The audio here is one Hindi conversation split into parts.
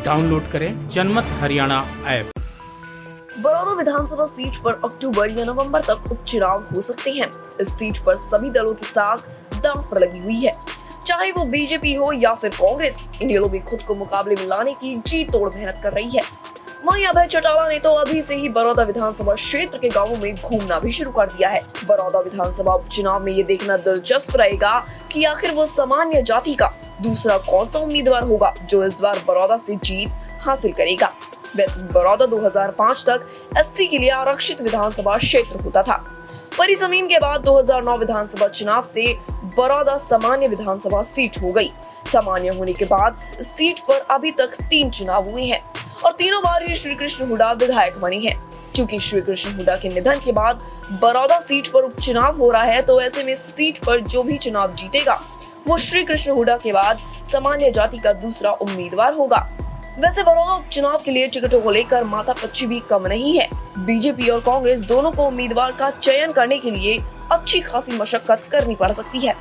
डाउनलोड करें जनमत हरियाणा ऐप। बरौदा विधानसभा सीट पर अक्टूबर या नवंबर तक उपचुनाव हो सकते हैं। इस सीट पर सभी दलों की साख दांव पर लगी हुई है, चाहे वो बीजेपी हो या फिर कांग्रेस। इन दलों भी खुद को मुकाबले में लाने की जी तोड़ मेहनत कर रही है। वहीं अभय चौटाला ने तो अभी से ही बरौदा विधानसभा क्षेत्र के गांवों में घूमना भी शुरू कर दिया है। बरौदा विधानसभा उपचुनाव में ये देखना दिलचस्प रहेगा कि आखिर वो सामान्य जाति का दूसरा कौन सा उम्मीदवार होगा जो इस बार बरौदा से जीत हासिल करेगा। वैसे बरौदा 2005 तक एससी के लिए आरक्षित विधानसभा क्षेत्र होता था, पर इस जमीन के बाद 2009 विधानसभा चुनाव से बरौदा सामान्य विधानसभा सीट हो गई। सामान्य होने के बाद इस सीट पर अभी तक 3 चुनाव हुए हैं और तीनों बार ही श्री कृष्ण हुड्डा विधायक बने हैं। क्योंकि श्री कृष्ण हुड्डा के निधन के बाद बरौदा सीट पर उपचुनाव हो रहा है, तो ऐसे में सीट पर जो भी चुनाव जीतेगा वो श्री कृष्ण हुड्डा के बाद सामान्य जाति का दूसरा उम्मीदवार होगा। वैसे बरौदा उपचुनाव के लिए टिकटों को लेकर माथापच्ची भी कम नहीं है। बीजेपी और कांग्रेस दोनों को उम्मीदवार का चयन करने के लिए अच्छी खासी मशक्कत करनी पड़ सकती है।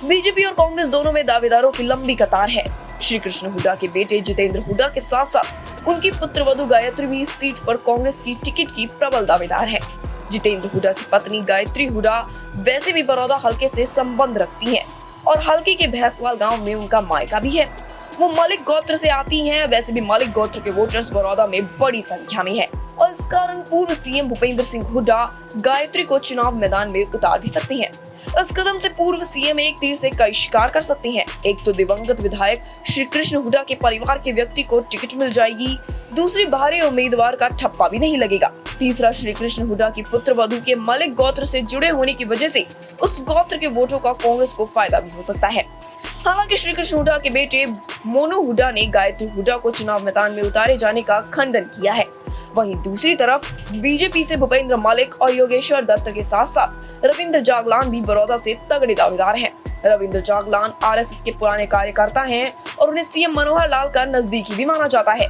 बीजेपी और कांग्रेस दोनों में दावेदारों की लंबी कतार है। श्री कृष्ण हुड्डा के बेटे जितेंद्र हुड्डा के साथ साथ उनकी पुत्रवधू गायत्री भी इस सीट पर कांग्रेस की टिकट की प्रबल दावेदार है। जितेंद्र हुड्डा की पत्नी गायत्री हुड्डा वैसे भी बरौदा हलके से संबंध रखती हैं और हलके के भैंसवाल गांव में उनका मायका भी है। वो मलिक गोत्र से आती हैं। वैसे भी मलिक गोत्र के वोटर्स बरौदा में बड़ी संख्या में हैं और इस कारण पूर्व सीएम भूपेंद्र सिंह हुड्डा गायत्री को चुनाव मैदान में उतार भी सकते हैं। इस कदम से पूर्व सीएम एक तीर से कई शिकार कर सकते हैं। एक तो दिवंगत विधायक श्री कृष्ण हुड्डा के परिवार के व्यक्ति को टिकट मिल जाएगी, दूसरी बाहरी उम्मीदवार का ठप्पा भी नहीं लगेगा, तीसरा श्री कृष्ण हुड्डा की पुत्रवधू के मलिक गोत्र से जुड़े होने की वजह से उस गोत्र के वोटों का कांग्रेस को फायदा भी हो सकता है। हालांकि श्री कृष्ण हुड्डा के बेटे मोनू हुड्डा ने गायत्री हुड्डा को चुनाव मैदान में उतारे जाने का खंडन किया है। वहीं दूसरी तरफ बीजेपी से भूपेंद्र मलिक और योगेश्वर दत्त के साथ साथ रविंद्र जागलान भी बरौदा से तगड़े दावेदार हैं। रविंद्र जागलान आरएसएस के पुराने कार्यकर्ता हैं और उन्हें सीएम मनोहर लाल का नजदीकी भी माना जाता है।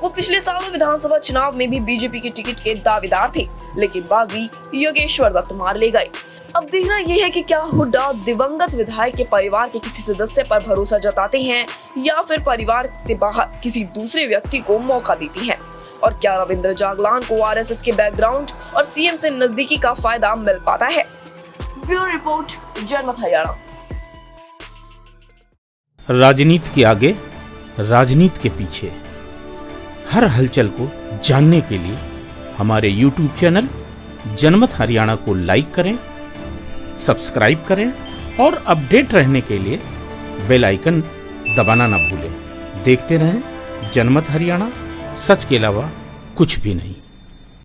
वो पिछले सालों विधानसभा चुनाव में भी बीजेपी के टिकट के दावेदार थे, लेकिन बाजी योगेश्वर दत्त मार ले गए। अब देखना यह है कि क्या हुड्डा दिवंगत विधायक के परिवार के किसी सदस्य पर भरोसा जताते हैं या फिर परिवार से बाहर किसी दूसरे व्यक्ति को मौका देती हैं, और क्या रविंद्र जागलान को आरएसएस के बैकग्राउंड और सीएम से नजदीकी का फायदा मिल पाता है। ब्यूरो रिपोर्ट, जनमत हरियाणा। राजनीति के आगे, राजनीति के पीछे, हर हलचल को जानने के लिए हमारे YouTube चैनल जनमत हरियाणा को लाइक करें, सब्सक्राइब करें और अपडेट रहने के लिए बेल आइकन दबाना ना भूलें। देखते रहें जनमत हरियाणा, सच के अलावा कुछ भी नहीं।